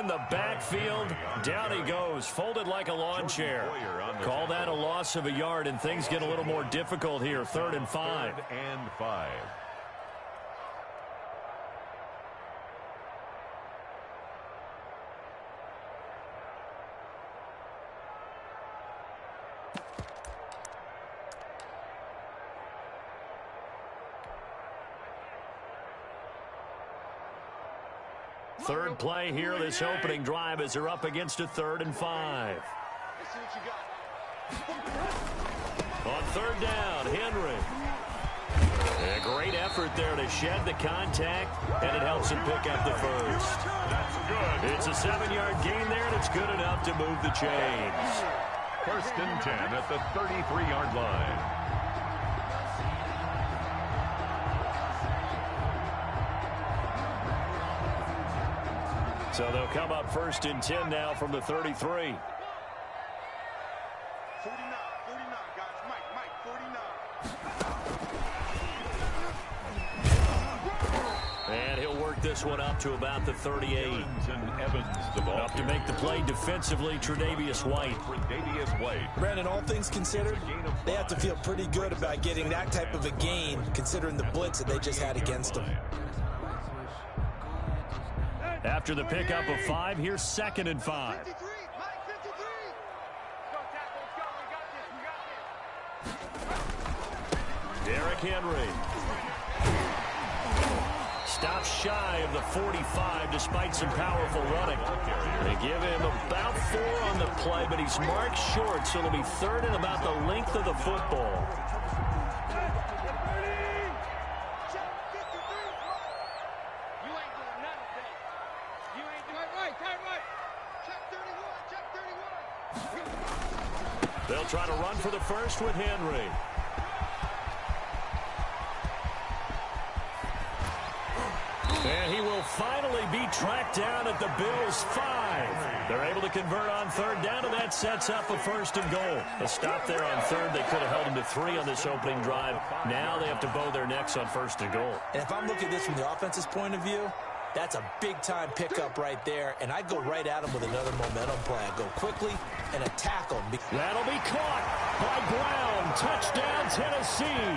in the backfield. Down he goes, folded like a lawn chair. Call that a loss of a yard, and things get a little more difficult here. 3rd and 5. 3rd and 5. Third play here, this opening drive, as they're up against a 3rd and 5. On 3rd down, Henry. A great effort there to shed the contact, and it helps him pick up the first. That's good. It's a 7-yard gain there, and it's good enough to move the chains. 1st and 10 at the 33-yard line. So they'll come up 1st and 10 now from the 33. 49, guys. Mike, 49. And he'll work this one up to about the 38. Evans, the ball up to make the play defensively, Tre'Davious White. Brandon, all things considered, they have to feel pretty good about getting that type of a gain, considering the blitz that they just had against them. After the pickup of 5, here's 2nd and 5. 53, Mike, 53. Go, tackle, let's go. We got this. Derrick Henry. Stops shy of the 45 despite some powerful running. They give him about 4 on the play, but he's marked short, so it'll be 3rd and about the length of the football. They'll try to run for the first with Henry. And he will finally be tracked down at the Bills' 5. They're able to convert on 3rd down, and that sets up a 1st and goal. A stop there on 3rd. They could have held him to 3 on this opening drive. Now they have to bow their necks on 1st and goal. And if I'm looking at this from the offense's point of view, that's a big-time pickup right there, and I go right at him with another momentum play. I go quickly and attack him. That'll be caught by Brown. Touchdown, Tennessee.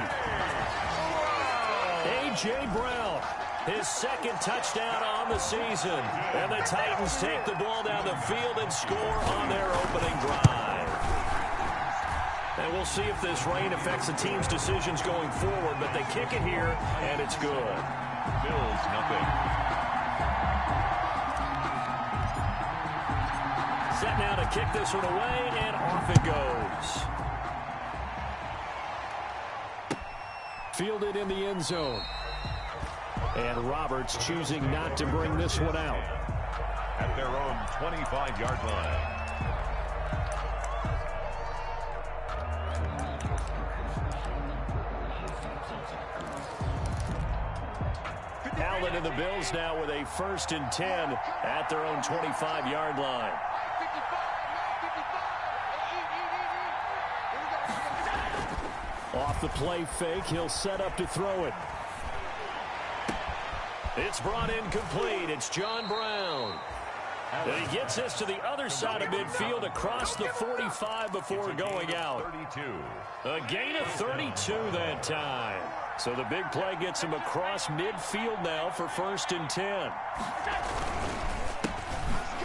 A.J. Brown, his 2nd touchdown on the season. And the Titans take the ball down the field and score on their opening drive. And we'll see if this rain affects the team's decisions going forward, but they kick it here, and it's good. Bills, nothing. Set now to kick this one away, and off it goes. Fielded in the end zone. And Roberts choosing not to bring this one out. At their own 25-yard line. Allen and the Bills now with a 1st and 10 at their own 25-yard line. Off the play fake, he'll set up to throw it. It's brought in complete. It's John Brown. And he gets this to the other side of midfield across the 45 before going out. 32. A gain of 32 that time. So the big play gets him across midfield now for 1st and 10.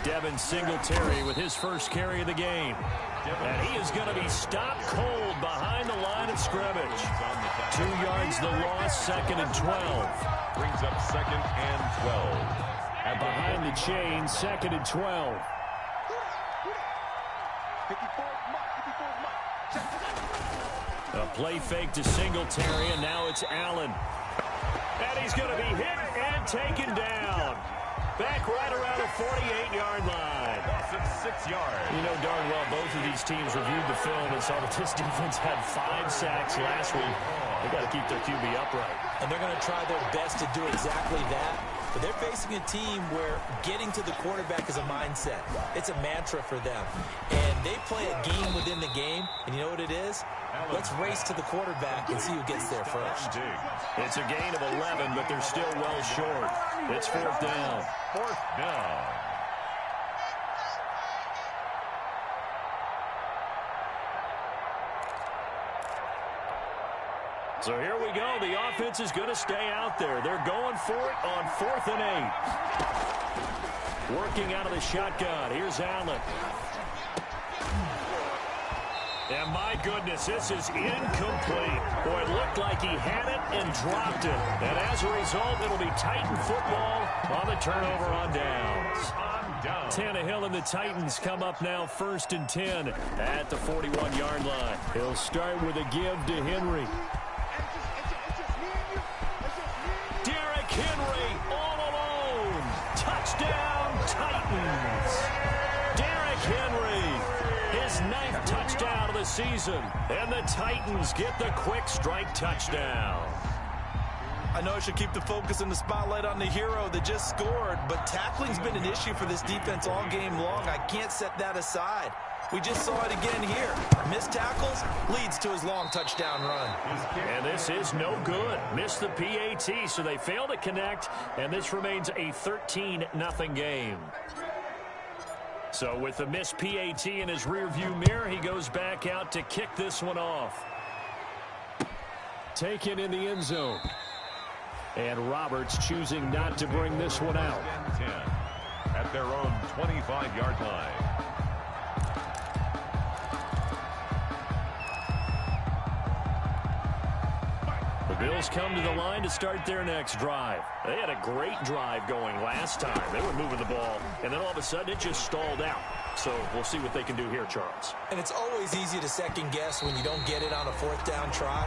Devin Singletary with his first carry of the game. And he is going to be stopped cold behind the line of scrimmage. 2 yards the loss, 2nd and 12. Brings up 2nd and 12. And behind the chain, 2nd and 12. A play fake to Singletary, and now it's Allen. And he's going to be hit and taken down. Back right around the 48-yard line. Loss of 6 yards. You know darn well both of these teams reviewed the film and saw that this defense had 5 sacks last week. They've got to keep their QB upright. And they're going to try their best to do exactly that. But they're facing a team where getting to the quarterback is a mindset. It's a mantra for them. And they play a game within the game. And you know what it is? Let's race to the quarterback and see who gets there first. It's a gain of 11, but they're still well short. It's 4th down. 4th down. So here we go. The offense is going to stay out there. They're going for it on 4th and 8. Working out of the shotgun. Here's Allen. And my goodness, this is incomplete. Boy, it looked like he had it and dropped it. And as a result, it'll be Titan football on the turnover on downs. Tannehill and the Titans come up now 1st and 10 at the 41-yard line. He'll start with a give to Henry. Derrick Henry all alone. Touchdown, Titans. Derrick Henry, his 9th touchdown of the season. And the Titans get the quick strike touchdown. I know I should keep the focus and the spotlight on the hero that just scored, but tackling's been an issue for this defense all game long. I can't set that aside. We just saw it again here. Missed tackles leads to his long touchdown run. And this is no good. Missed the PAT, so they fail to connect, and this remains a 13-0 game. So with the missed PAT in his rearview mirror, he goes back out to kick this one off. Taken in the end zone. And Roberts choosing not to bring this one out. 10 at their own 25-yard line. The Bills come to the line to start their next drive. They had a great drive going last time. They were moving the ball, and then all of a sudden it just stalled out. So we'll see what they can do here, Charles. And it's always easy to second guess when you don't get it on a 4th down try.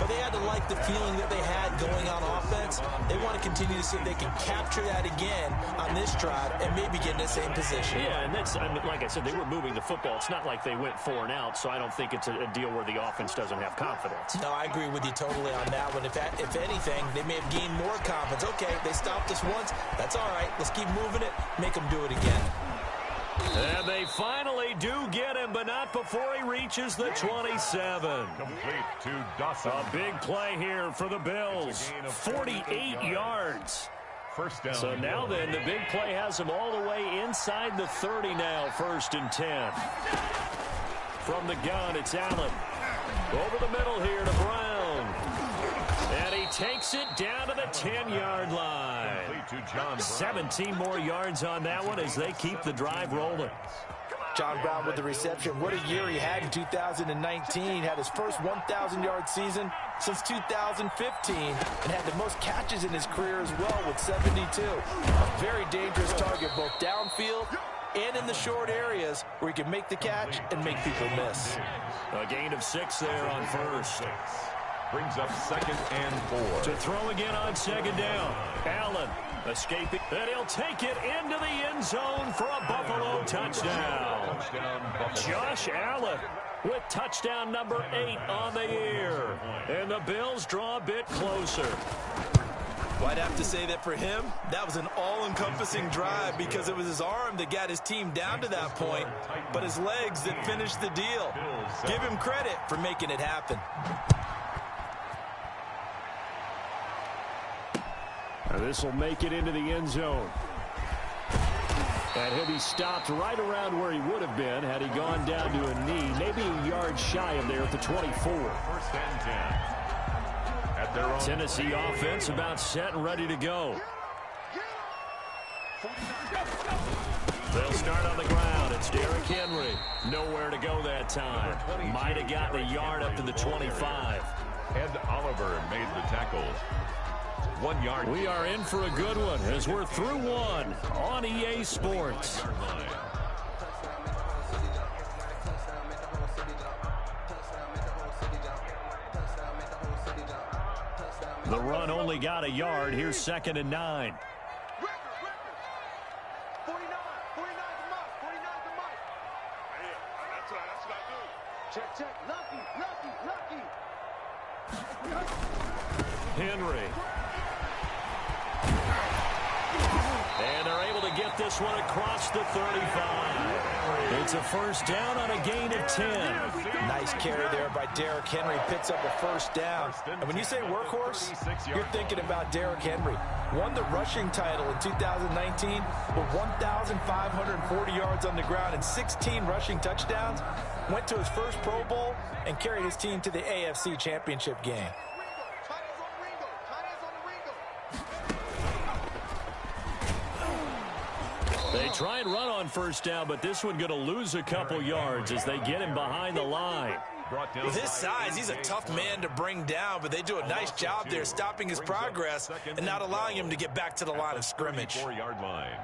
But they had to like the feeling that they had going on offense. They want to continue to see if they can capture that again on this drive and maybe get in the same position. Yeah, and that's, I mean, like I said, they were moving the football. It's not like they went 4 and out, so I don't think it's a deal where the offense doesn't have confidence. No, I agree with you totally on that one. If anything, they may have gained more confidence. Okay, they stopped us once. That's all right. Let's keep moving it. Make them do it again. And they finally do get him, but not before he reaches the 27. Complete to Dawson. A big play here for the Bills. 48 yards. First down. So now then, the big play has him all the way inside the 30 now, 1st and 10. From the gun, it's Allen. Over the middle here to Brown. And he takes it down to the 10-yard line. 17 more yards on that one as they keep the drive rolling. John Brown with the reception. What a year he had in 2019. Had his first 1,000-yard season since 2015 and had the most catches in his career as well with 72. A very dangerous target both downfield and in the short areas where he can make the catch and make people miss. A gain of 6 there on 1st. Brings up 2nd and 4. To throw again on 2nd down. Allen escaping. And he'll take it into the end zone for a Buffalo touchdown. Josh Allen with touchdown number 8 on the year. And the Bills draw a bit closer. Well, I'd have to say that for him, that was an all-encompassing drive because it was his arm that got his team down to that point, but his legs that finished the deal. Give him credit for making it happen. This will make it into the end zone. And he'll be stopped right around where he would have been had he gone down to a knee, maybe a yard shy of there at the 24. 1st and 10. At their own Tennessee offense about set and ready to go. They'll start on the ground. It's Derrick Henry. Nowhere to go that time. Might have gotten a yard up to the 25. Ed Oliver made the tackle. 1 yard. We are in for a good one as we're through one on EA Sports. The run only got a yard. Here's 2nd and 9. 49 the mark. 49 the mark. That's what I do. Check. Lucky. Henry. And they're able to get this one across the 35. It's a 1st down on a gain of 10. Nice carry there by Derrick Henry. Picks up a 1st down. And when you say workhorse, you're thinking about Derrick Henry. Won the rushing title in 2019 with 1,540 yards on the ground and 16 rushing touchdowns. Went to his first Pro Bowl and carried his team to the AFC Championship game. They try and run on first down, but this one going to lose a couple yards as they get him behind the line. With his size, he's a tough man to bring down, but they do a nice job there stopping his progress and not allowing him to get back to the line of scrimmage. 34-yard line.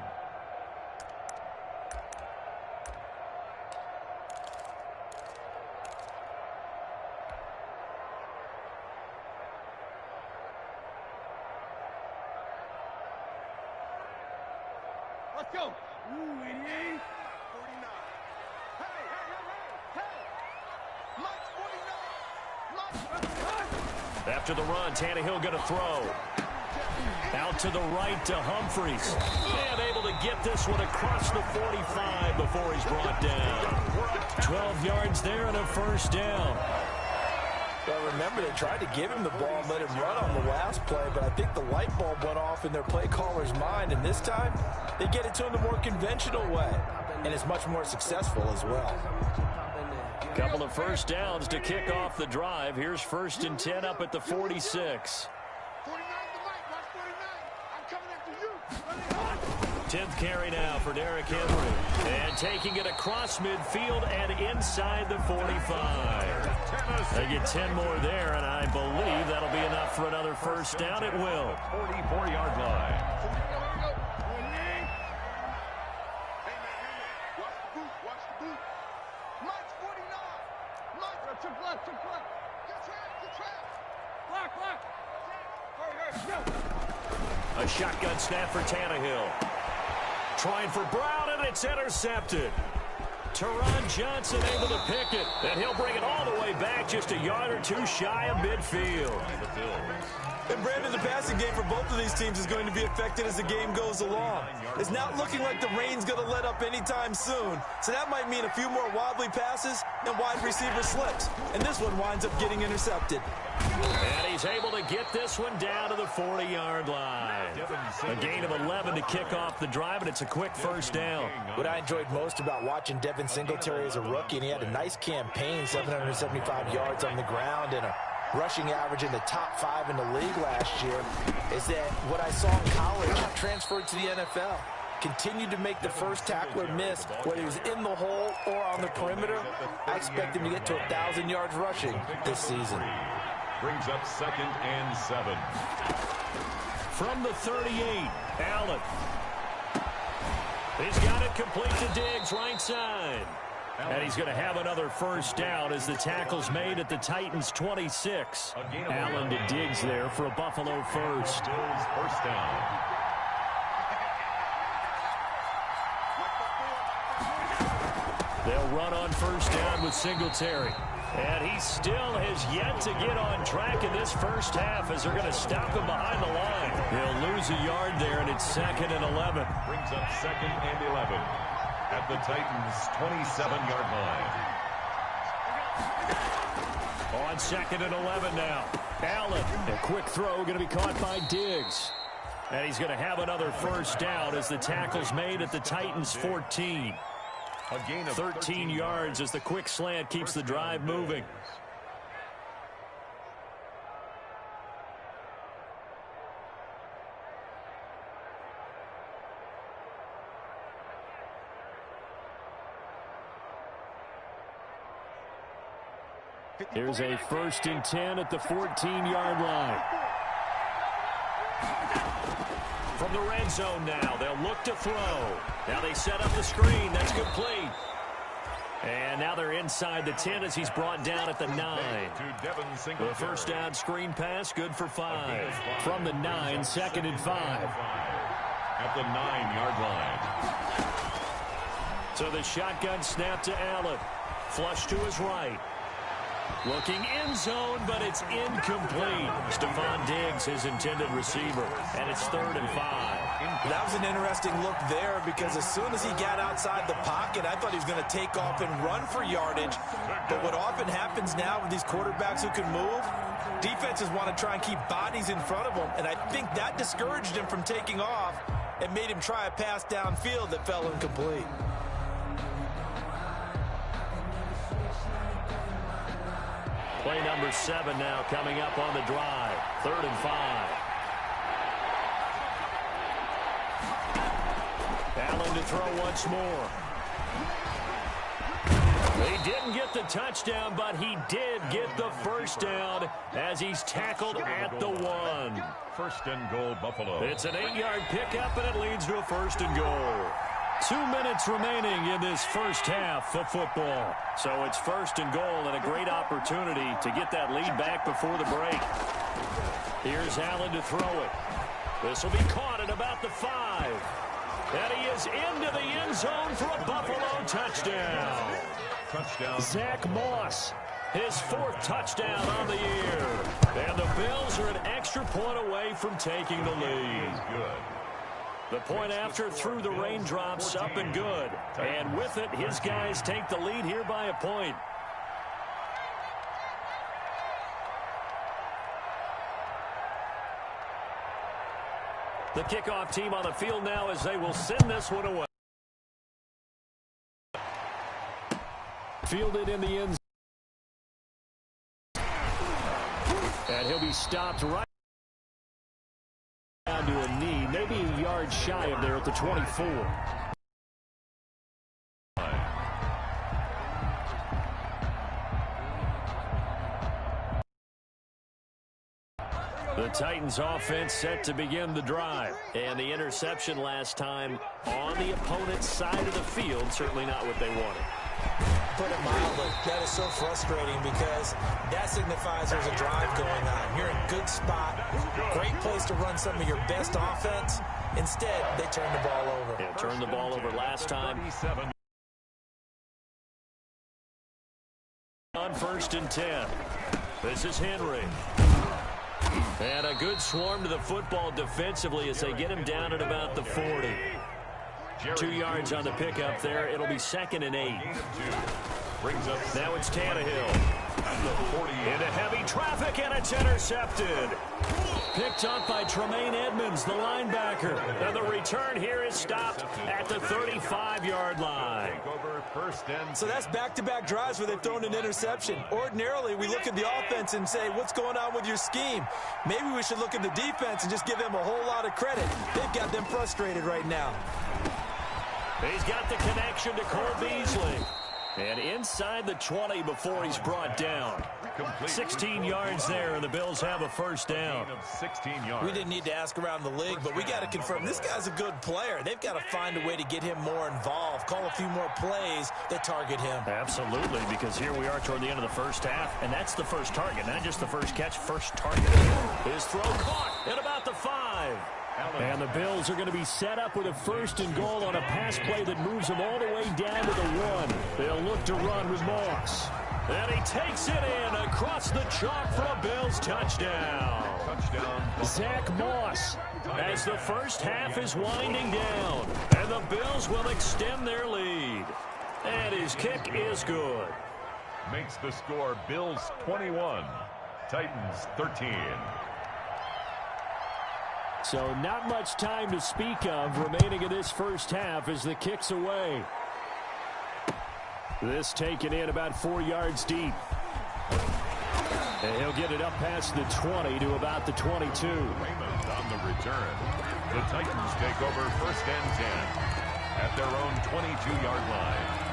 Let's go. Ooh, 88. 49. Hey, hey, hey, hey. Mike 49. After the run, Tannehill going to throw. Out to the right to Humphries. And able to get this one across the 45 before he's brought down. 12 yards there and a first down. Well, remember, they tried to give him the ball and let him run on the last play, but I think the light bulb went off in their play caller's mind, and this time they get it to him the more conventional way, and it's much more successful as well. Couple of first downs to kick off the drive. Here's 1st and 10 up at the 46. 49 to Mike. Watch 49. I'm coming after you. 10th carry now for Derrick Henry. And taking it across midfield and inside the 45. They get 10 more there, and I believe that'll be enough for another first down. It will. 44-yard line. Watch the boot. Mike's 49. Mike, took left. Get trapped. Block. Hurry. A shotgun snap for Tannehill. Trying for Brown, and it's intercepted. Teron Johnson able to pick it, and he'll bring it all the way back just a yard or two shy of midfield. And Brandon, the passing game for both of these teams is going to be affected as the game goes along. It's not looking like the rain's going to let up anytime soon, so that might mean a few more wobbly passes and wide receiver slips. And this one winds up getting intercepted. And he's able to get this one down to the 40-yard line. A gain of 11 to kick off the drive, and it's a quick first down. What I enjoyed most about watching Devin Singletary as a rookie, and he had a nice campaign, 775 yards on the ground and a rushing average in the top 5 in the league last year, is that what I saw in college transferred to the NFL. Continued to make the first tackler miss, whether he was in the hole or on the perimeter. I expect him to get to 1,000 yards rushing this season. Brings up 2nd and 7. From the 38, Allen. He's got it complete to Diggs, right side. And he's going to have another first down as the tackle's made at the Titans' 26. Allen to Diggs there for a Buffalo first. First down. They'll run on first down with Singletary. And he still has yet to get on track in this first half as they're going to stop him behind the line. He'll lose a yard there, and it's 2nd and 11. Brings up 2nd and 11 at the Titans' 27-yard line. On 2nd and 11 now. Allen, a quick throw going to be caught by Diggs. And he's going to have another first down as the tackle's made at the Titans' 14. A gain of 13 yards as the quick slant keeps the drive moving. Here's a 1st and 10 at the 14-yard line. From the red zone now, they'll look to throw. Now they set up the screen. That's complete. And now they're inside the 10 as he's brought down at the 9. The first down screen pass, good for 5. From the 9, 2nd and 5. At the 9-yard line. So the shotgun snap to Allen. Flush to his right. Looking end zone, but it's incomplete. Stephon Diggs, his intended receiver, and it's 3rd and 5. That was an interesting look there because as soon as he got outside the pocket, I thought he was going to take off and run for yardage. But what often happens now with these quarterbacks who can move, defenses want to try and keep bodies in front of them, and I think that discouraged him from taking off and made him try a pass downfield that fell incomplete. Play number 7 now coming up on the drive. 3rd and 5. Allen to throw once more. He didn't get the touchdown, but he did get the first down as he's tackled at the 1. First and goal, Buffalo. It's an 8-yard pickup, and it leads to a first and goal. 2 minutes remaining in this first half of football. So it's first and goal and a great opportunity to get that lead back before the break. Here's Allen to throw it. This will be caught at about the 5. And he is into the end zone for a Buffalo touchdown. Touchdown. Zach Moss, his 4th touchdown on the year. And the Bills are an extra point away from taking the lead. Good. The point after through the raindrops, up and good. And with it, his guys take the lead here by a point. The kickoff team on the field now as they will send this one away. Fielded in the end zone. And he'll be stopped right down to a knee, maybe a yard shy of there at the 24. The Titans offense set to begin the drive. And the interception last time on the opponent's side of the field, certainly not what they wanted. Put it mildly, that is so frustrating because that signifies there's a drive going on. You're in a good spot, great place to run some of your best offense. Instead, they turn the ball over. Yeah, turned the ball over last time. On 1st and 10. This is Henry. And a good swarm to the football defensively as they get him down at about the 40. 2 yards on the pickup there. It'll be 2nd and 8. Now it's Tannehill. Into heavy traffic, and it's intercepted. Picked up by Tremaine Edmonds, the linebacker. And the return here is stopped at the 35-yard line. So that's back-to-back drives where they've thrown an interception. Ordinarily, we look at the offense and say, what's going on with your scheme? Maybe we should look at the defense and just give them a whole lot of credit. They've got them frustrated right now. He's got the connection to Cole Beasley. And inside the 20 before he's brought down. 16 yards there, and the Bills have a first down. 16 yards. We didn't need to ask around the league, but we got to confirm this guy's a good player. They've got to find a way to get him more involved, call a few more plays that target him. Absolutely, because here we are toward the end of the first half, and that's the first target, not just the first catch, first target. His throw caught at about the 5. And the Bills are going to be set up with a 1st and goal on a pass play that moves them all the way down to the 1. They'll look to run with Moss. And he takes it in across the chalk for a Bills touchdown. Zach Moss as the first half is winding down. And the Bills will extend their lead. And his kick is good. Makes the score Bills 21, Titans 13. So not much time to speak of remaining in this first half as the kick's away. This taken in about 4 yards deep. And he'll get it up past the 20 to about the 22. Raymond on the return. The Titans take over 1st and 10 at their own 22-yard line.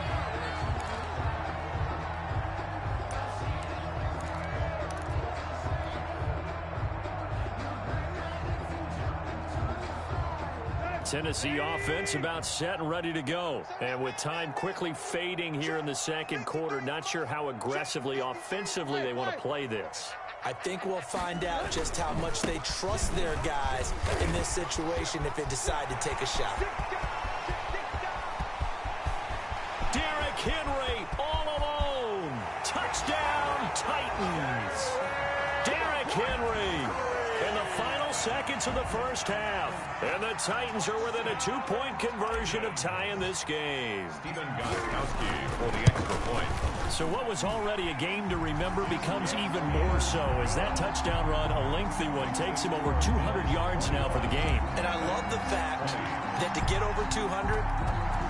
Tennessee offense about set and ready to go. And with time quickly fading here in the second quarter, not sure how aggressively, offensively they want to play this. I think we'll find out just how much they trust their guys in this situation if they decide to take a shot. Derrick Henry all alone. Touchdown, Titans. Derrick Henry in the final seconds of the first half. And the Titans are within a 2-point conversion of tying this game. Stephen Gostkowski for the extra point. So what was already a game to remember becomes even more so as that touchdown run, a lengthy one, takes him over 200 yards now for the game. And I love the fact that to get over 200,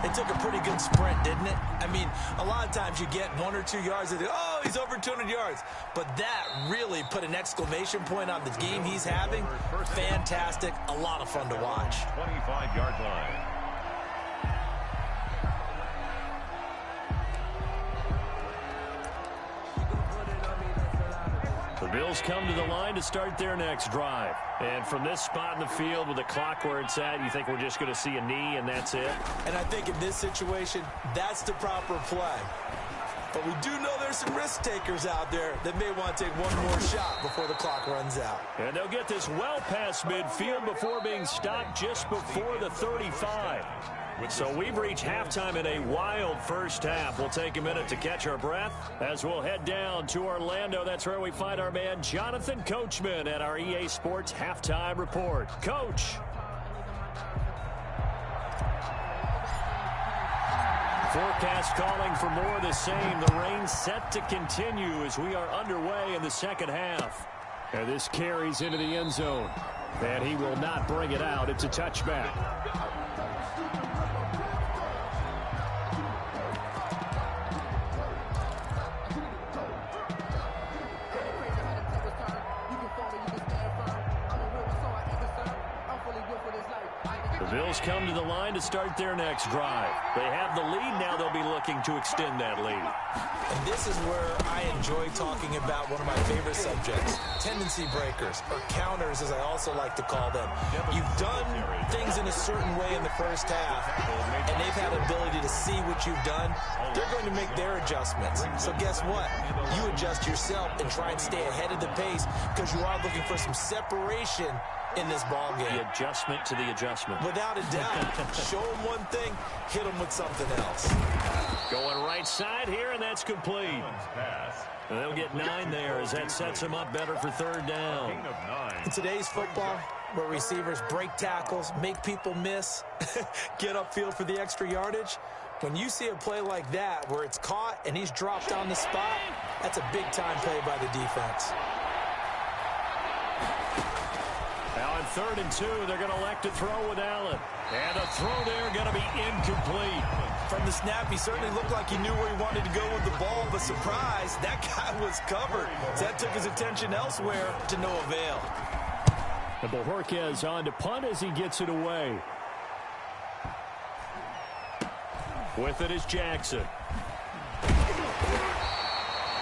it took a pretty good sprint, didn't it? I mean, a lot of times you get 1 or 2 yards and oh, he's over 200 yards. But that really put an exclamation point on the game he's having. Fantastic. A lot of fun to watch. 25-yard line. Bills come to the line to start their next drive. And from this spot in the field with the clock where it's at, you think we're just going to see a knee and that's it? And I think in this situation, that's the proper play. But we do know there's some risk takers out there that may want to take one more shot before the clock runs out. And they'll get this well past midfield before being stopped just before the 35. So we've reached halftime in a wild first half. We'll take a minute to catch our breath as we'll head down to Orlando. That's where we find our man Jonathan Coachman at our EA Sports Halftime Report. Coach. Forecast calling for more of the same. The rain set to continue as we are underway in the second half. And this carries into the end zone. And he will not bring it out. It's a touchback. The Bills come to the line to start their next drive. They have the lead. Now they'll be looking to extend that lead. And this is where I enjoy talking about one of my favorite subjects, tendency breakers, or counters as I also like to call them. You've done things in a certain way in the first half, and they've had the ability to see what you've done. They're going to make their adjustments. So guess what? You adjust yourself and try and stay ahead of the pace because you are looking for some separation in this ball game. The adjustment to the adjustment. Without a doubt. Show them one thing, hit them with something else. Going right side here, and that's complete. And they'll get 9 there as that sets them up better for third down. In today's football, where receivers break tackles, make people miss, get upfield for the extra yardage, when you see a play like that where it's caught and he's dropped on the spot, that's a big-time play by the defense. Now on 3rd and 2, they're going to elect to throw with Allen. And a throw there going to be incomplete. From the snap, he certainly looked like he knew where he wanted to go with the ball, but surprise, that guy was covered. So that took his attention elsewhere to no avail. And Bojorquez on to punt as he gets it away. With it is Jackson.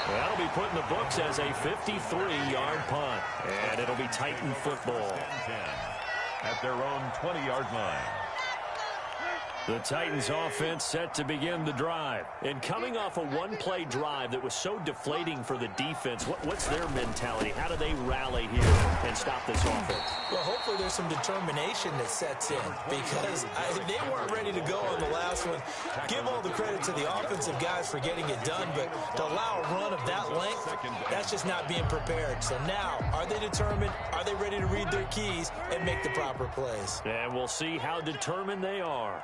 That'll be put in the books as a 53-yard punt. And it'll be Titan football. At their own 20-yard line. The Titans offense set to begin the drive. And coming off a one-play drive that was so deflating for the defense, what's their mentality? How do they rally here and stop this offense? Well, hopefully there's some determination that sets in because they weren't ready to go on the last one. Give all the credit to the offensive guys for getting it done, but to allow a run of that length, that's just not being prepared. So now, are they determined? Are they ready to read their keys and make the proper plays? And we'll see how determined they are.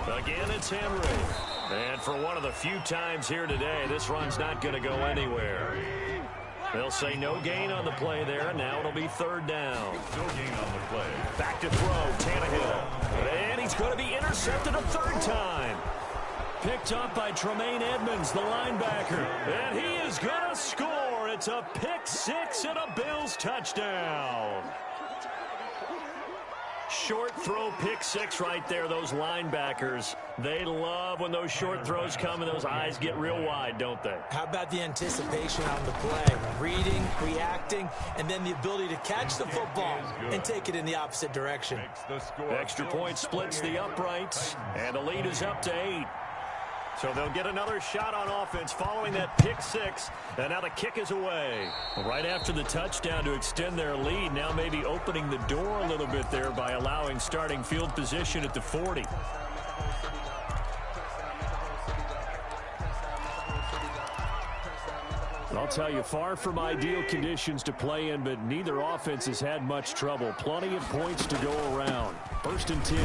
Again, it's Henry. And for one of the few times here today, this run's not going to go anywhere. They'll say no gain on the play there, and now it'll be 3rd down. No gain on the play. Back to throw, Tannehill. And he's going to be intercepted a 3rd time. Picked up by Tremaine Edmonds, the linebacker. And he is going to score. It's a pick 6 and a Bills touchdown. Short throw, pick 6 right there. Those linebackers, they love when those short throws come and those eyes get real wide, don't they? How about the anticipation on the play? Reading, reacting, and then the ability to catch the football and take it in the opposite direction. Extra point splits the uprights, and the lead is up to 8. So they'll get another shot on offense following that pick 6, and now the kick is away. Right after the touchdown to extend their lead, now maybe opening the door a little bit there by allowing starting field position at the 40. I'll tell you, far from ideal conditions to play in, but neither offense has had much trouble. Plenty of points to go around. 1st and 10.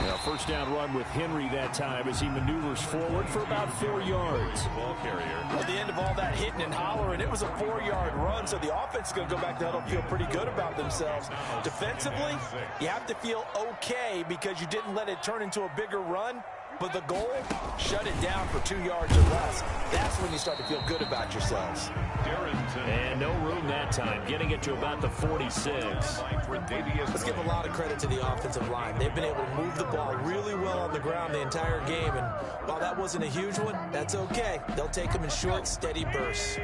Now, 1st down run with Henry that time as he maneuvers forward for about 4 yards. Ball carrier. At the end of all that hitting and hollering, it was a 4-yard run, so the offense is going to go back to huddle, feel pretty good about themselves. Defensively, you have to feel okay because you didn't let it turn into a bigger run. But the goal, shut it down for 2 yards or less. That's when you start to feel good about yourselves. And no room that time, getting it to about the 46. Let's give a lot of credit to the offensive line. They've been able to move the ball really well on the ground the entire game. And while that wasn't a huge one, that's okay. They'll take them in short, steady bursts.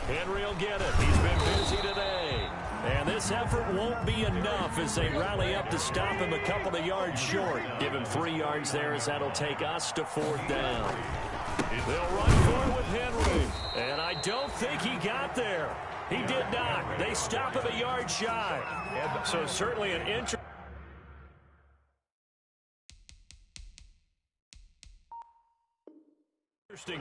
Henry will get it. He's been busy today. And this effort won't be enough as they rally up to stop him a couple of yards short. Give him 3 yards there as that'll take us to 4th down. They'll run for it with Henry. And I don't think he got there. He did not. They stop him a yard shy. So certainly an interesting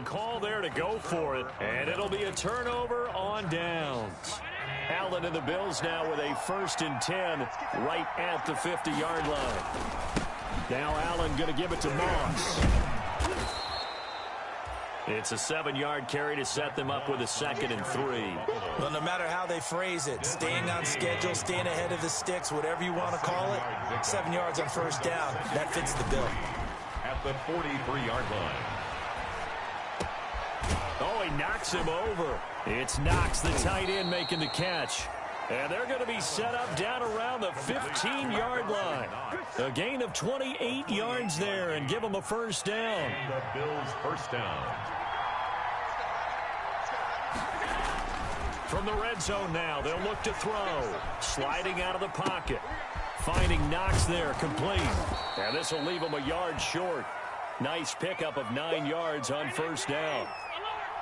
call there to go for it. And it'll be a turnover on downs. Allen and the Bills now with a 1st and 10 right at the 50-yard line. Now Allen going to give it to Moss. It's a 7-yard carry to set them up with a 2nd and 3. Well, no matter how they phrase it, staying on schedule, staying ahead of the sticks, whatever you want to call it, 7 yards on 1st down, that fits the bill. At the 43-yard line. Oh, he knocks him over. It's Knox, the tight end, making the catch. And they're going to be set up down around the 15-yard line. A gain of 28 yards there and give them a 1st down. The Bills' 1st down. From the red zone now, they'll look to throw. Sliding out of the pocket. Finding Knox there, complete. And this will leave him a yard short. Nice pickup of 9 yards on 1st down.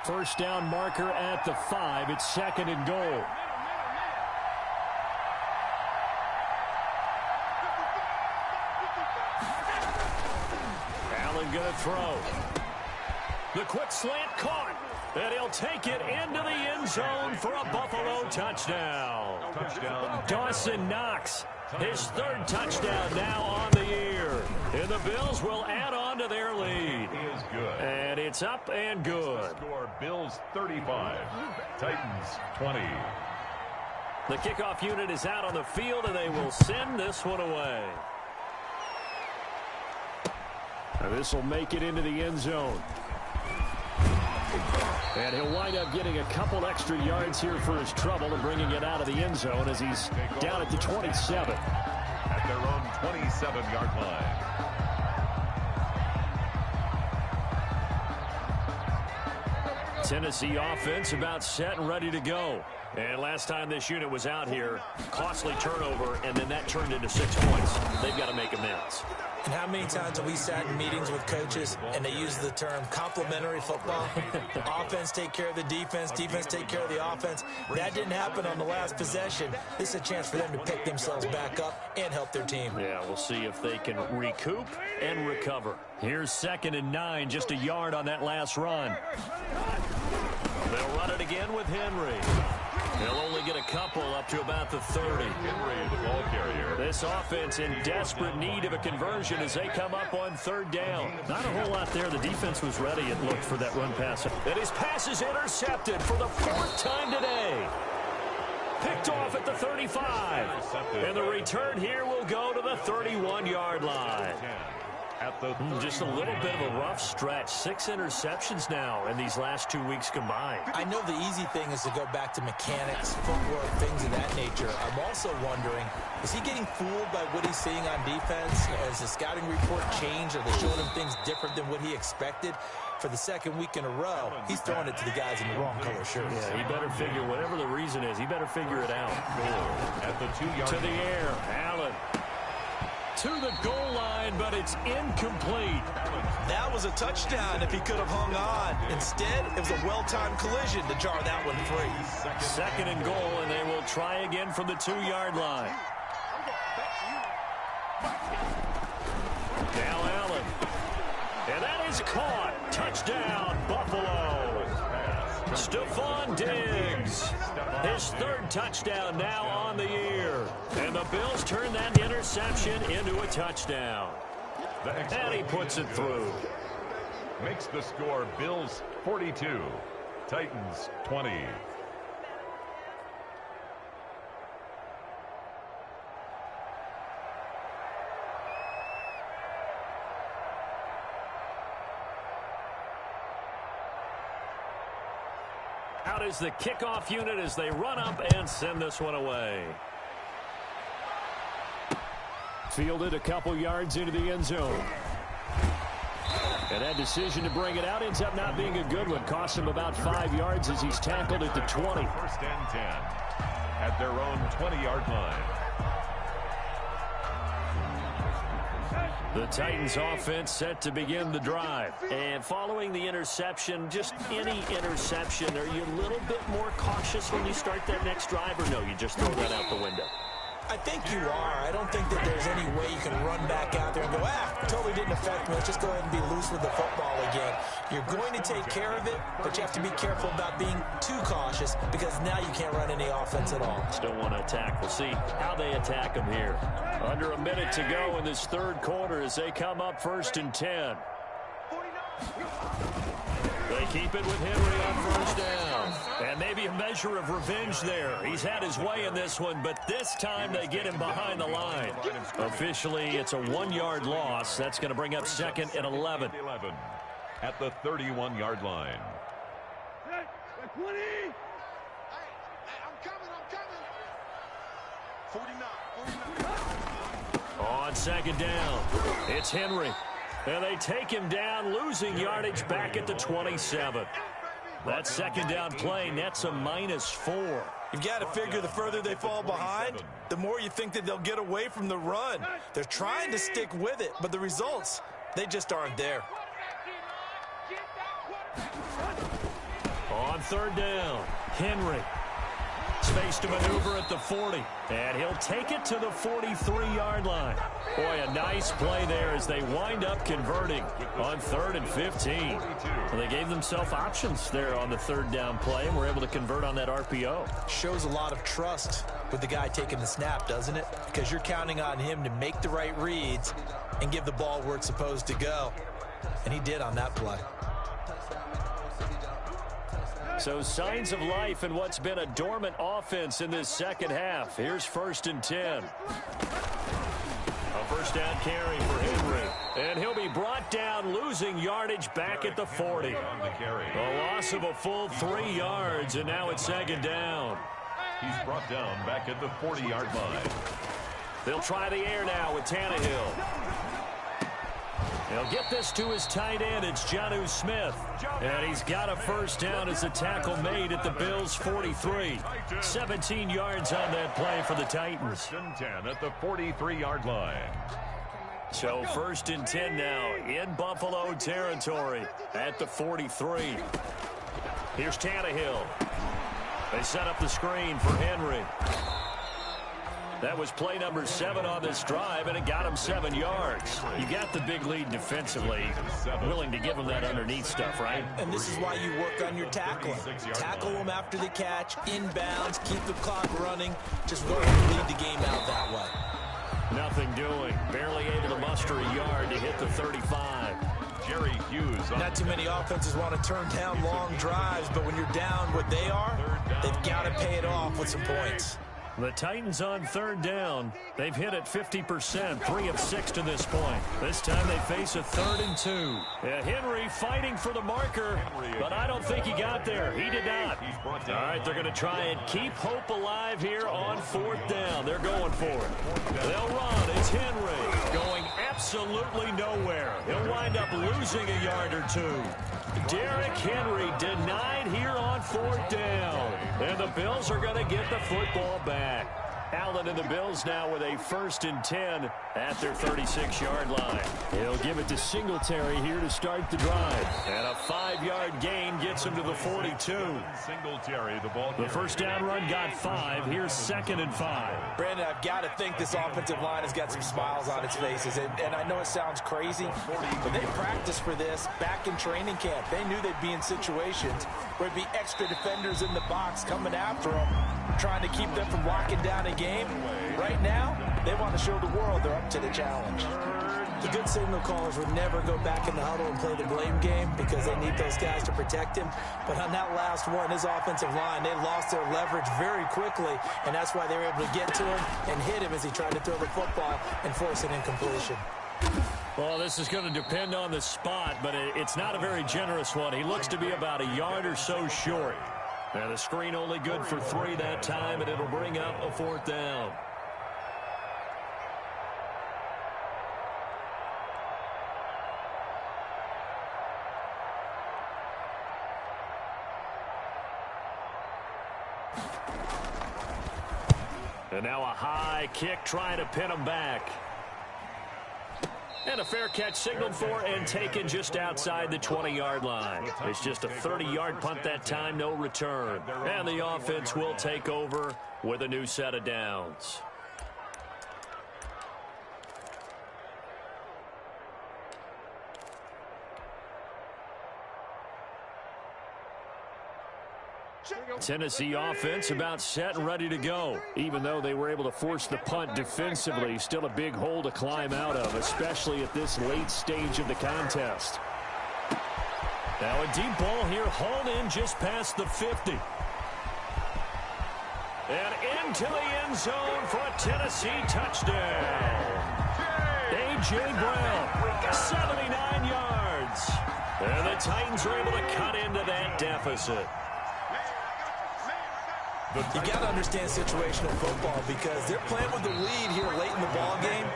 1st down marker at the 5. It's 2nd and goal. Allen going to throw. The quick slant caught. And he'll take it into the end zone for a Buffalo touchdown. Dawson Knox, his 3rd touchdown now on the year. And the Bills will add on to their lead. Is good. And it's up and good. Score Bills 35, Titans 20. The kickoff unit is out on the field, and they will send this one away. And this will make it into the end zone. And he'll wind up getting a couple extra yards here for his trouble and bringing it out of the end zone as he's down at the 27. At their own 27-yard line. Tennessee offense about set and ready to go. And last time this unit was out here, costly turnover, and then that turned into 6 points. They've got to make amends. And how many times have we sat in meetings with coaches and they use the term complementary football? Offense take care of the defense, defense take care of the offense. That didn't happen on the last possession. This is a chance for them to pick themselves back up and help their team. Yeah, we'll see if they can recoup and recover. Here's 2nd and 9, just a yard on that last run. They'll run it again with Henry. He'll only get a couple up to about the 30. Henry, the ball carrier. This offense in desperate need of a conversion as they come up on 3rd down. Not a whole lot there. The defense was ready, it looked, for that run pass. And his pass is intercepted for the 4th time today. Picked off at the 35. And the return here will go to the 31-yard line. At the just a little bit of a rough stretch. 6 interceptions now in these last 2 weeks combined. I know the easy thing is to go back to mechanics, footwork, things of that nature. I'm also wondering, is he getting fooled by what he's seeing on defense? Has the scouting report changed? Are they showing him things different than what he expected? For the 2nd week in a row, he's throwing it to the guys in the wrong color shirts. Yeah, he better figure, whatever the reason is, he better figure it out. At the 2-yard to the air, Allen. To the goal line, but it's incomplete. That was a touchdown if he could have hung on. Instead, it was a well-timed collision to jar that one free. 2nd and goal, and they will try again from the 2-yard line. Now Allen. And that is caught. Touchdown, Buffalo. Stephon Diggs. His 3rd touchdown now on the year. And the Bills turn that interception into a touchdown. And he puts it through. Makes the score Bills 42, Titans 20. Out is the kickoff unit as they run up and send this one away. Fielded a couple yards into the end zone. And that decision to bring it out ends up not being a good one. Costs him about 5 yards as he's tackled at the 20. First and 10 at their own 20-yard line. The Titans offense set to begin the drive. And following the interception, just any interception, are you a little bit more cautious when you start that next drive, or no, you just throw that out the window? I think you are. I don't think that there's any way you can run back out there and go, totally didn't affect me. Let's just go ahead and be loose with the football again. You're going to take care of it, but you have to be careful about being too cautious because now you can't run any offense at all. Still want to attack. We'll see how they attack them here. Under a minute to go in this third quarter as they come up first and 10. They keep it with Henry on first down. And maybe a measure of revenge there. He's had his way in this one, but this time they get him behind the line. Officially, it's a 1-yard loss. That's going to bring up second and 11. At the 31-yard line. I'm coming. 49. On second down, it's Henry. And they take him down, losing yardage back at the 27. That second down play nets a -4. You've got to figure the further they fall behind, the more you think that they'll get away from the run. They're trying to stick with it, but the results, they just aren't there. On third down, Henry. Space to maneuver at the 40. And he'll take it to the 43-yard line. Boy, a nice play there as they wind up converting on 3rd and 15. Well, they gave themselves options there on the third down play and were able to convert on that RPO. Shows a lot of trust with the guy taking the snap, doesn't it? Because you're counting on him to make the right reads and give the ball where it's supposed to go. And he did on that play. So signs of life in what's been a dormant offense in this second half. Here's 1st and 10. A first down carry for Henry. And he'll be brought down, losing yardage back at the 40. A loss of a full 3 yards, and now it's second down. He's brought down back at the 40-yard line. They'll try the air now with Tannehill. He'll get this to his tight end. It's Jonnu Smith. And he's got a first down as the tackle made at the Bills' 43. 17 yards on that play for the Titans. 1st and 10 at the 43-yard line. So 1st and 10 now in Buffalo territory at the 43. Here's Tannehill. They set up the screen for Henry. That was play number 7 on this drive, and it got him 7 yards. You got the big lead defensively, willing to give him that underneath stuff, right? And this is why you work on your tackling. Tackle them after the catch, inbounds, keep the clock running. Just go ahead and lead the game out that way. Nothing doing. Barely able to muster a yard to hit the 35. Jerry Hughes. Not too many offenses want to turn down long drives, but when you're down what they are, they've got to pay it off with some points. The Titans on third down. They've hit it 50%, 3 of 6 to this point. This time they face a 3rd and 2. Henry fighting for the marker, but I don't think he got there. He did not. All right, they're going to try and keep hope alive here on 4th down. They're going for it. They'll run. It's Henry going absolutely nowhere. He'll wind up losing a yard or 2. Derrick Henry denied here on 4th down. And the Bills are going to get the football back. Allen and the Bills now with a 1st and 10 at their 36-yard line. He'll give it to Singletary here to start the drive. And a 5-yard gain gets him to the 42. Singletary, the ball. The first down run got 5. Here's 2nd and 5. Brandon, I've got to think this offensive line has got some smiles on its faces. And I know it sounds crazy, but they practiced for this back in training camp. They knew they'd be in situations where it'd be extra defenders in the box coming after them, trying to keep them from locking down a game. Right now, they want to show the world they're up to the challenge. The good signal callers would never go back in the huddle and play the blame game because they need those guys to protect him. But on that last one, his offensive line, they lost their leverage very quickly, and that's why they were able to get to him and hit him as he tried to throw the football and force an incompletion. Well, this is going to depend on the spot, but it's not a very generous one. He looks to be about a yard or so short. And the screen only good for 3 that time, and it'll bring up a 4th down. And now a high kick trying to pin him back. And a fair catch signaled for and taken just outside the 20-yard line. It's just a 30-yard punt that time, no return. And the offense will take over with a new set of downs. Tennessee offense about set and ready to go. Even though they were able to force the punt defensively, still a big hole to climb out of, especially at this late stage of the contest. Now a deep ball here, hauled in just past the 50. And into the end zone for a Tennessee touchdown. A.J. Brown, 79 yards. And the Titans are able to cut into that deficit. You got to understand situational football because they're playing with the lead here late in the ball game.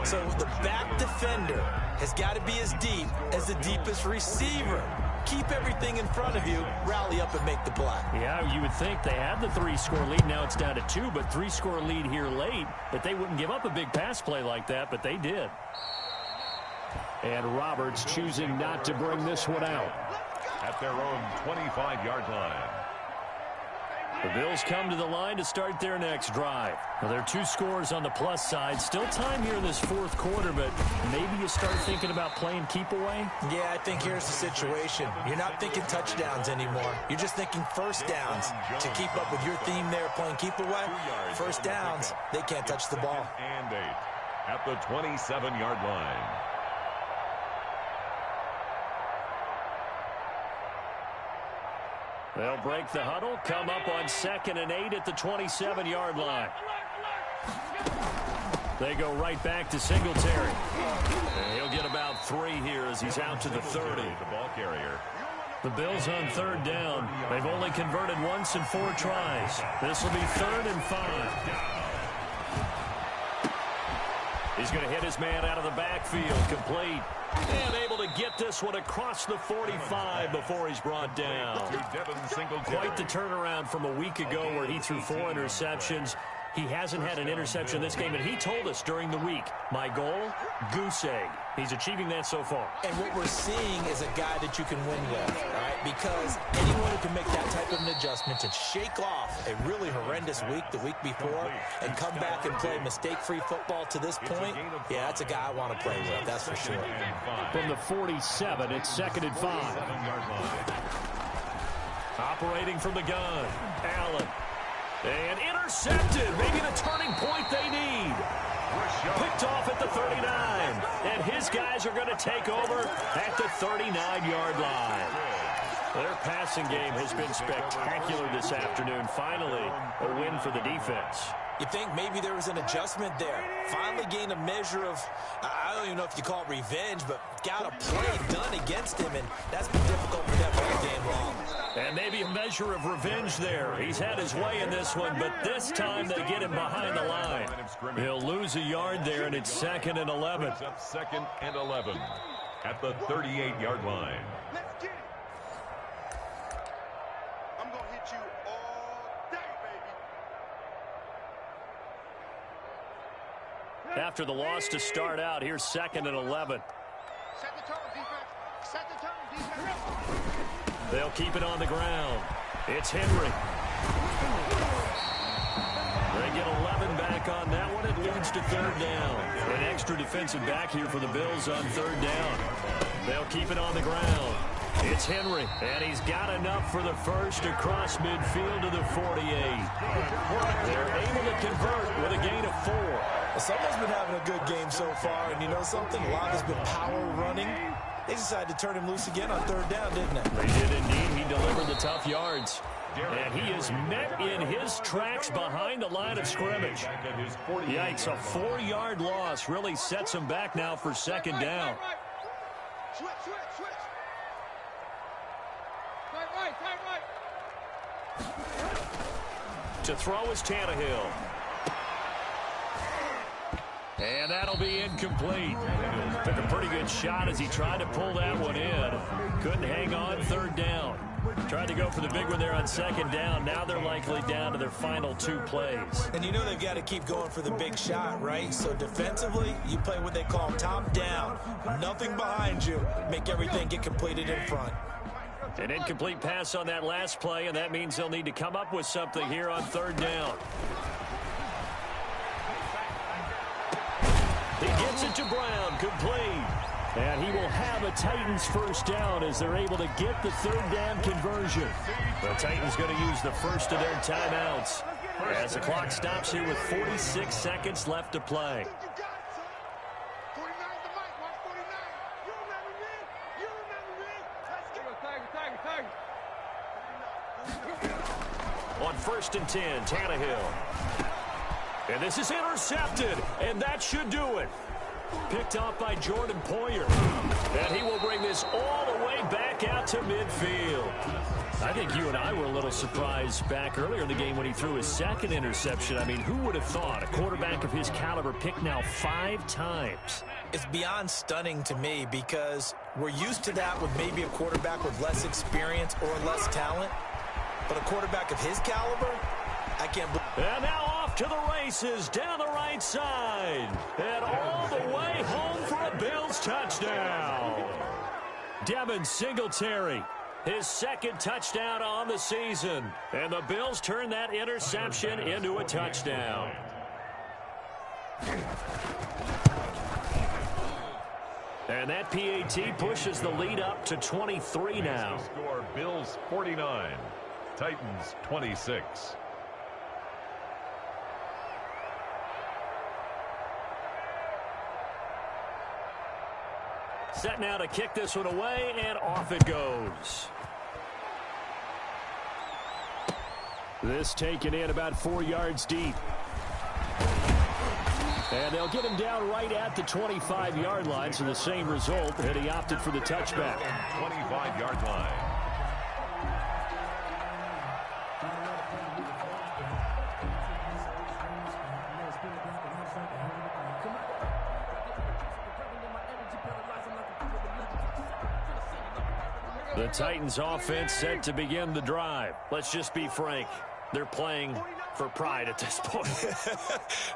So the back defender has got to be as deep as the deepest receiver. Keep everything in front of you, rally up and make the play. Yeah, you would think they had the 3-score lead. Now it's down to 2, but 3-score lead here late. That they wouldn't give up a big pass play like that, but they did. And Roberts choosing not to bring this one out. At their own 25-yard line. The Bills come to the line to start their next drive. Well, there are 2 scores on the plus side. Still time here in this 4th quarter, but maybe you start thinking about playing keep away? Yeah, I think here's the situation. You're not thinking touchdowns anymore. You're just thinking first downs. To keep up with your theme there, playing keep away, first downs, they can't touch the ball. And 8 at the 27-yard line. They'll break the huddle, come up on 2nd and 8 at the 27-yard line. They go right back to Singletary. And he'll get about 3 here as he's out to the 30. The ball carrier. The Bills on 3rd down. They've only converted once in 4 tries. This will be 3rd and 5. He's going to hit his man out of the backfield, complete. And able to get this one across the 45 before he's brought down. Quite the turnaround from a week ago where he threw 4 interceptions. He hasn't had an interception this game, and he told us during the week, my goal, goose egg. He's achieving that so far. And what we're seeing is a guy that you can win with, all right? Because anyone who can make that type of an adjustment and shake off a really horrendous week the week before and come back and play mistake-free football to this point, yeah, that's a guy I want to play with, that's for sure. From the 47, it's 2nd and 5. Operating from the gun, Allen. And intercepted, maybe the turning point they need. Picked off at the 39. And his guys are going to take over at the 39-yard line. Their passing game has been spectacular this afternoon. Finally, a win for the defense. You think maybe there was an adjustment there. Finally gained a measure of, I don't even know if you call it revenge, but got a play done against him, and that's been difficult for them all game long. And maybe a measure of revenge there. He's had his way in this one, but this time they get him behind the line. He'll lose a yard there, and it's 2nd and 11. 2nd and 11 at the 38-yard line. Let's get it. I'm going to hit you all day, baby. After the loss to start out, here's 2nd and 11. Set the tone, defense. Set the tone, defense. They'll keep it on the ground. It's Henry. They get 11 back on that one. It leads to 3rd down. An extra defensive back here for the Bills on 3rd down. They'll keep it on the ground. It's Henry, and he's got enough for the first across midfield to the 48. They're able to convert with a gain of 4. Well, someone's been having a good game so far, and you know something? A lot has been power running. They decided to turn him loose again on 3rd down, didn't they? They did indeed. He delivered the tough yards. And he is met in his tracks behind the line of scrimmage. Yikes, a 4-yard loss really sets him back now for 2nd down. To throw is Tannehill. And that'll be incomplete. Took a pretty good shot as he tried to pull that one in. Couldn't hang on third down. Tried to go for the big one there on second down. Now they're likely down to their final 2 plays. And you know they've got to keep going for the big shot, right? So defensively, you play what they call top down. Nothing behind you. Make everything get completed in front. An incomplete pass on that last play, and that means they'll need to come up with something here on third down. He gets it to Brown, complete. And he will have a Titans first down as they're able to get the third down conversion. The Titans going to use the first of their timeouts as the clock stops here with 46 seconds left to play. On 1st and 10, Tannehill. And this is intercepted, and that should do it. Picked off by Jordan Poyer. And he will bring this all the way back out to midfield. I think you and I were a little surprised back earlier in the game when he threw his second interception. I mean, who would have thought a quarterback of his caliber picked now 5 times? It's beyond stunning to me because we're used to that with maybe a quarterback with less experience or less talent. But a quarterback of his caliber, I can't believe. And now off to the races down the right side. And all the way home for a Bills touchdown. Devin Singletary, his 2nd touchdown on the season. And the Bills turn that interception into a touchdown. And that PAT pushes the lead up to 23 now. Score Bills 49, Titans 26. Set now to kick this one away, and off it goes. This taken in about 4 yards deep. And they'll get him down right at the 25-yard line, so the same result, and he opted for the touchback. 25-yard line. The Titans offense set to begin the drive. Let's just be frank. They're playing for pride at this point.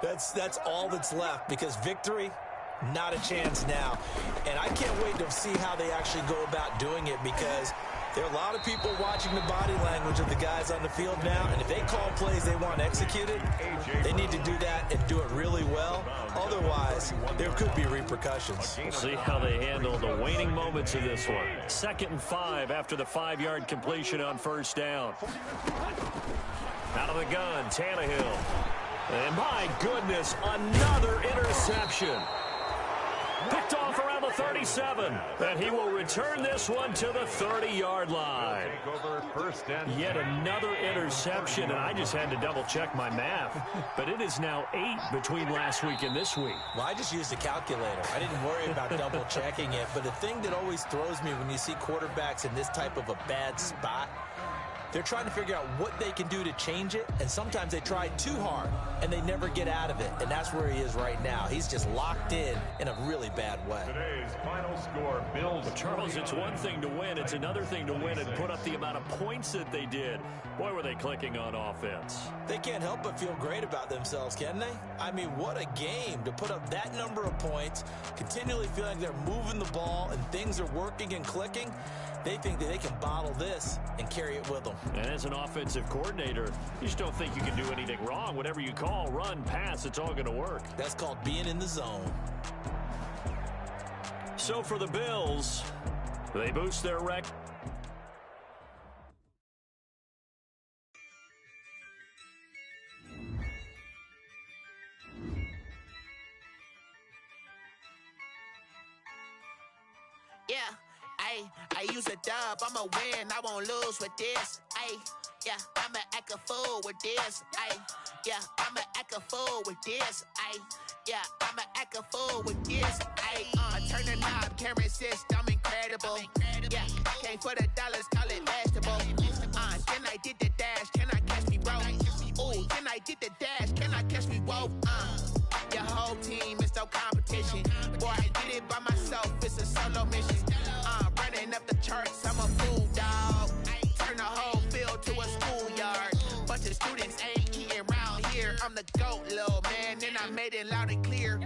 That's all that's left because victory, not a chance now. And I can't wait to see how they actually go about doing it because there are a lot of people watching the body language of the guys on the field now. And if they call plays they want executed, they need to do that and do it really well. Otherwise, there could be repercussions. We'll see how they handle the waning moments of this one. 2nd and 5 after the 5-yard completion on first down. Out of the gun, Tannehill. And my goodness, another interception. Picked off around the 37. And he will return this one to the 30-yard line. Yet another interception, and I just had to double-check my math. But it is now 8 between last week and this week. Well, I just used a calculator. I didn't worry about double-checking it. But the thing that always throws me when you see quarterbacks in this type of a bad spot, they're trying to figure out what they can do to change it, and sometimes they try too hard, and they never get out of it, and that's where he is right now. He's just locked in a really bad way. Today's final score, Bills. But Charles, it's one thing to win. It's another thing to win and put up the amount of points that they did. Boy, were they clicking on offense. They can't help but feel great about themselves, can they? I mean, what a game to put up that number of points, continually feeling they're moving the ball and things are working and clicking. They think that they can bottle this and carry it with them. And as an offensive coordinator, you just don't think you can do anything wrong. Whatever you call, run, pass, it's all going to work. That's called being in the zone. So for the Bills, they boost their record. Yeah. I use a dub, I'ma win, I won't lose with this. Yeah, I'ma act a fool with this. Yeah, I'ma act a fool with this. Yeah, I'ma act a fool with this. I turn the knob, camera assist, I'm incredible. Yeah, came for the dollars, call it vegetable. Can I get the dash? Can I catch me, bro? Ooh, can I get the dash? Can I catch me, whoa? Your whole team is no competition. Boy, I did it by myself. It's a solo mission. Running up the charts, I'm a fool, dog. Turn the whole field to a schoolyard. Bunch of students ain't eating around here. I'm the GOAT, little man, and I made it loud and clear.